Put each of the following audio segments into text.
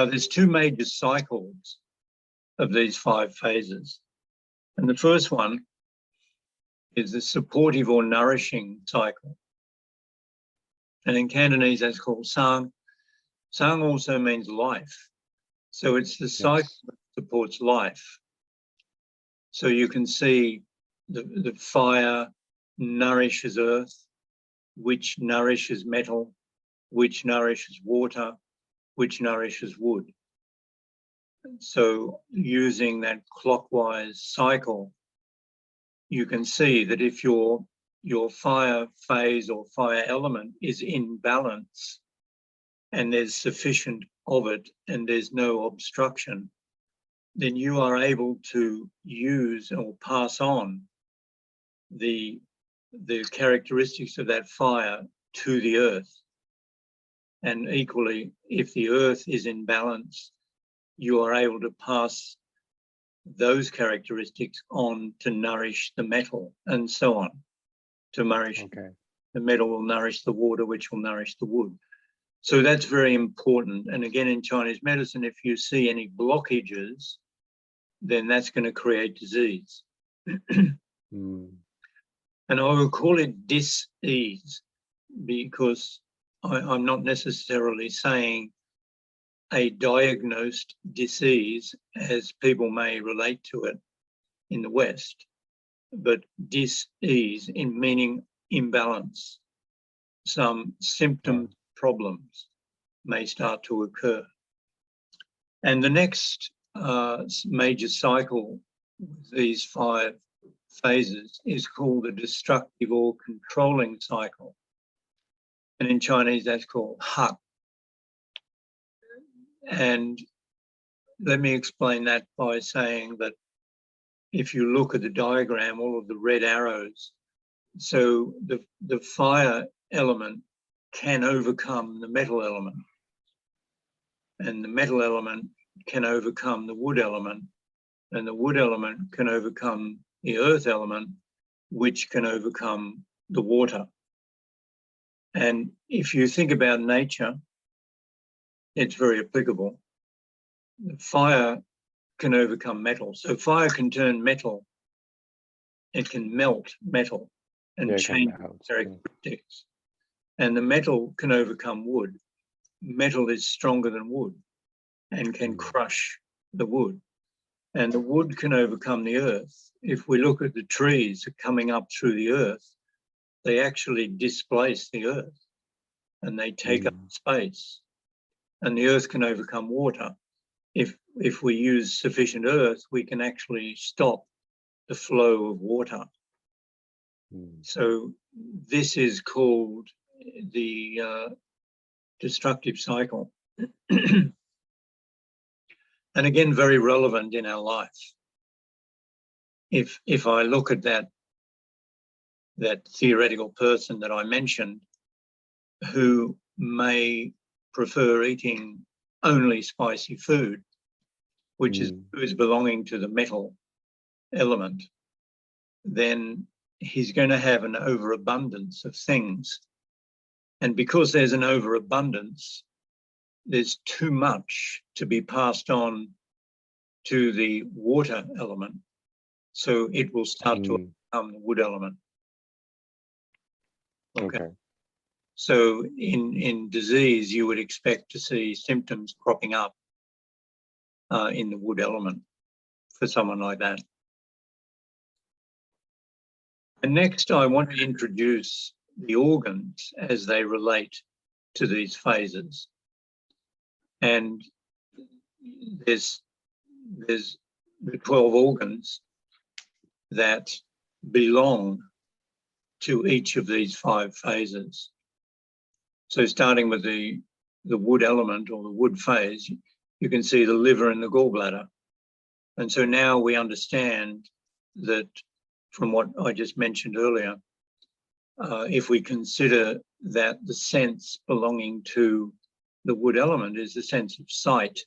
Now, there's two major cycles of these 5 phases. And the first one is the supportive or nourishing cycle. And in Cantonese, that's called sang. Sang also means life. So it's the cycle that supports life. So you can see the fire nourishes earth, which nourishes metal, which nourishes water, which nourishes wood. So using that clockwise cycle, you can see that if your fire phase or fire element is in balance and there's sufficient of it and there's no obstruction, then you are able to use or pass on the characteristics of that fire to the earth. And equally, if the earth is in balance, you are able to pass those characteristics on to nourish the metal, and so on. To nourish the metal will nourish the water, which will nourish the wood. So that's very important. And again, in Chinese medicine, if you see any blockages, then that's going to create disease. And I will call it dis-ease, because I'm not necessarily saying a diagnosed disease as people may relate to it in the West, but dis-ease in meaning imbalance. Some symptom problems may start to occur. And the next major cycle with these 5 phases is called the destructive or controlling cycle. And in Chinese, that's called hak. And let me explain that by saying that if you look at the diagram, all of the red arrows, so the fire element can overcome the metal element, and the metal element can overcome the wood element, and the wood element can overcome the earth element, which can overcome the water. And if you think about nature, it's very applicable. Fire can overcome metal. So fire can turn metal, it can melt metal and change characteristics. And the metal can overcome wood. Metal is stronger than wood and can crush the wood. And the wood can overcome the earth. If we look at the trees coming up through the earth, they actually displace the earth and they take up space. And the earth can overcome water. If we use sufficient earth, we can actually stop the flow of water. So this is called the destructive cycle. And again, very relevant in our life. If I look at that theoretical person that I mentioned, who may prefer eating only spicy food, which is belonging to the metal element, then he's going to have an overabundance of things. And because there's an overabundance, there's too much to be passed on to the water element. So it will start to become the wood element. Okay. So in disease, you would expect to see symptoms cropping up in the wood element for someone like that. And next, I want to introduce the organs as they relate to these phases. And there's the 12 organs that belong to each of these 5 phases. So starting with the wood element or the wood phase, you can see the liver and the gallbladder. And so now we understand that from what I just mentioned earlier, if we consider that the sense belonging to the wood element is the sense of sight,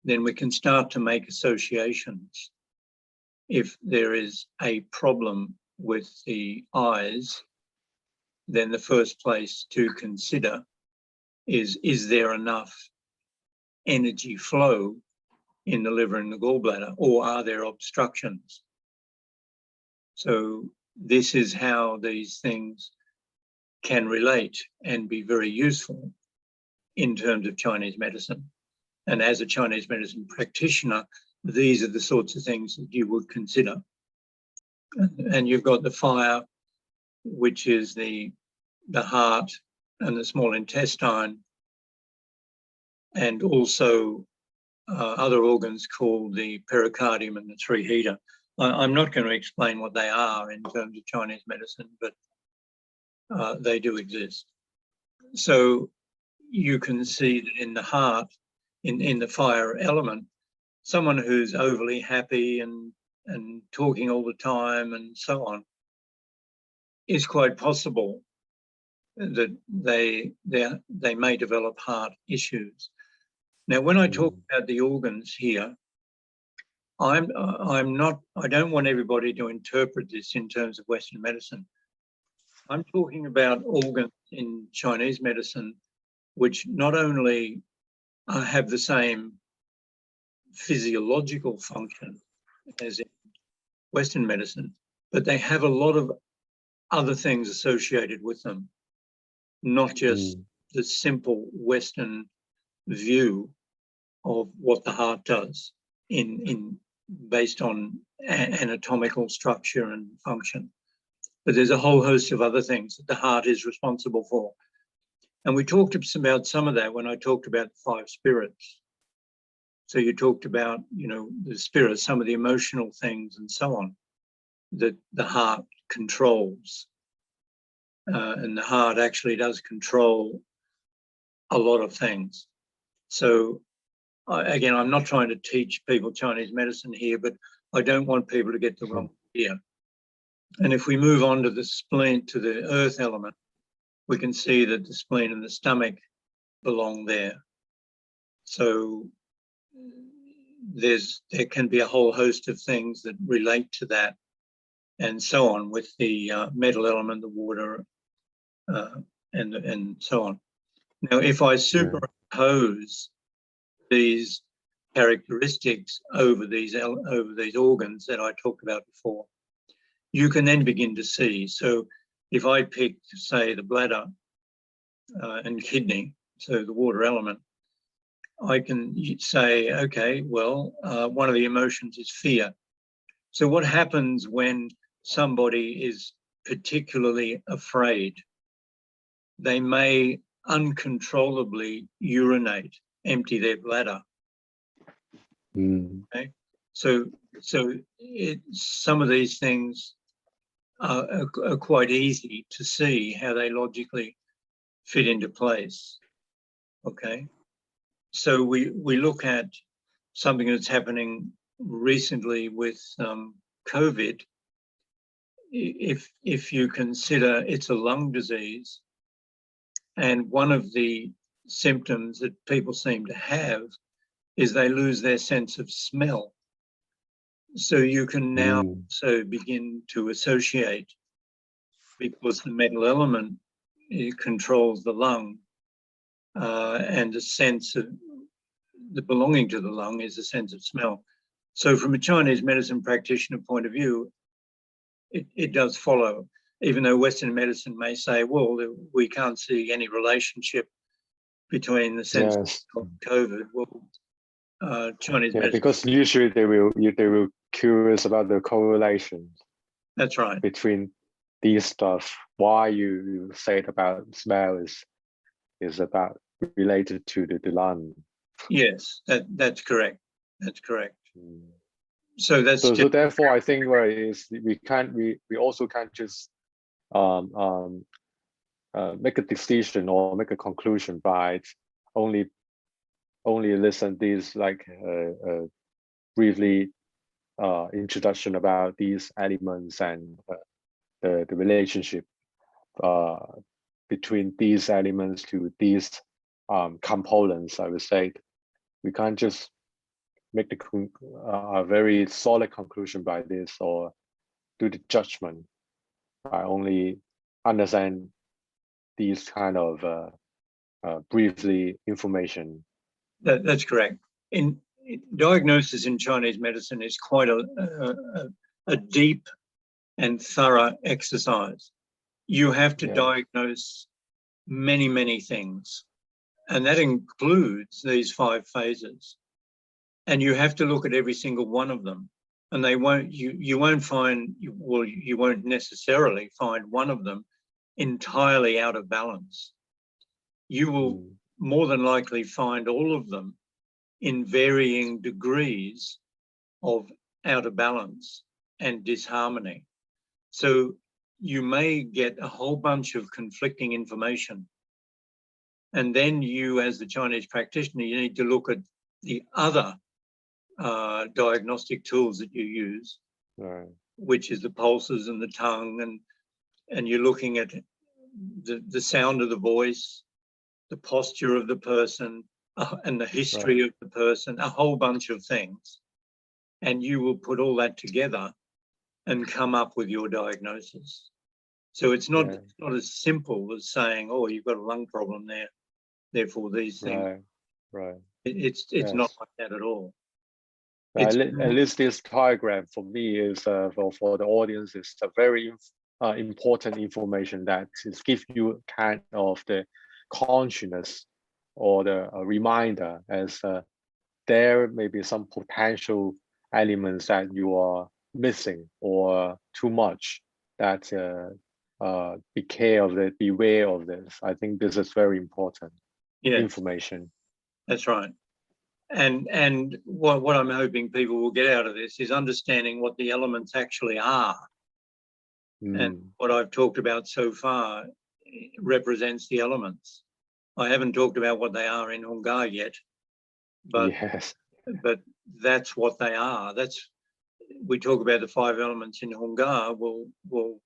then we can start to make associations. If there is a problem with the eyes, then the first place to consider is there enough energy flow in the liver and the gallbladder, or are there obstructions? So this is how these things can relate and be very useful in terms of Chinese medicine. And as a Chinese medicine practitioner, these are the sorts of things that you would consider. And you've got the fire, which is the heart and the small intestine, and also other organs called the pericardium and the three heater. I'm not going to explain what they are in terms of Chinese medicine, but they do exist. So you can see that in the heart, in the fire element, someone who's overly happy and talking all the time and so on, is quite possible that they may develop heart issues. Now, when I talk about the organs here, I don't want everybody to interpret this in terms of Western medicine. I'm talking about organs in Chinese medicine which not only have the same physiological function as in Western medicine, but they have a lot of other things associated with them, not just the simple Western view of what the heart does based on anatomical structure and function. But there's a whole host of other things that the heart is responsible for. And we talked about some of that when I talked about the 5 spirits. So you talked about, the spirits, some of the emotional things and so on that the heart controls. And the heart actually does control a lot of things. So again, I'm not trying to teach people Chinese medicine here, but I don't want people to get the wrong idea. And if we move on to the spleen, to the earth element, we can see that the spleen and the stomach belong there. So there can be a whole host of things that relate to that, and so on, with the metal element, the water, and so on. Now, if I superimpose these characteristics over these organs that I talked about before, you can then begin to see. So if I pick, say, the bladder and kidney, so the water element, I can say, okay, well, one of the emotions is fear. So what happens when somebody is particularly afraid? They may uncontrollably urinate, empty their bladder. Okay? So some of these things are quite easy to see how they logically fit into place. Okay, so we look at something that's happening recently with COVID. If you consider it's a lung disease, and one of the symptoms that people seem to have is they lose their sense of smell. So you can now also begin to associate, because the metal element, it controls the lung, and the sense of the belonging to the lung is a sense of smell. So from a Chinese medicine practitioner point of view, it does follow, even though Western medicine may say, well, we can't see any relationship between the sense of COVID. Well, Chinese medicine, because usually they will curious about the correlation. That's right. Between these stuff. Why you said about smell is about related to the lung. Yes, that's correct. That's correct. So that's so therefore I think we also can't just make a decision or make a conclusion by only listen these like briefly introduction about these elements and the relationship between these elements to these components. I would say we can't just make a very solid conclusion by this or do the judgment by only understand these kind of briefly information That's correct. In diagnosis in Chinese medicine is quite a deep and thorough exercise. You have to diagnose many, many things, and that includes these 5 phases. And you have to look at every single one of them. And you won't necessarily find one of them entirely out of balance. You will more than likely find all of them in varying degrees of out of balance and disharmony. So you may get a whole bunch of conflicting information. And then you, as the Chinese practitioner, you need to look at the other diagnostic tools that you use, which is the pulses and the tongue, and you're looking at the sound of the voice, the posture of the person, and the history of the person, a whole bunch of things. And you will put all that together and come up with your diagnosis. So it's not as simple as saying, oh, you've got a lung problem there, therefore these things. Right. It's not like that at all. At least this diagram for me is for the audience is a very important information that is give you kind of the consciousness or the reminder as there may be some potential elements that you are missing or too much, that beware of this. I think this is very important information. That's right. And what I'm hoping people will get out of this is understanding what the elements actually are. And what I've talked about so far represents the elements. I haven't talked about what they are in Hung Gar yet, but that's what they are. We talk about the 5 elements in Hung Gar. Well,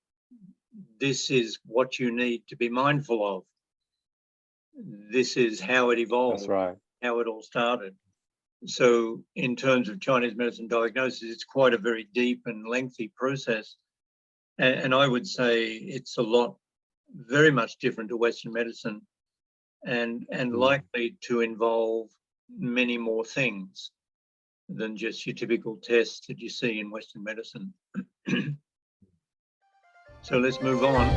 this is what you need to be mindful of. This is how it evolved. That's right. How it all started. So in terms of Chinese medicine diagnosis, it's quite a very deep and lengthy process. And I would say it's very much different to Western medicine and likely to involve many more things than just your typical tests that you see in Western medicine. So let's move on.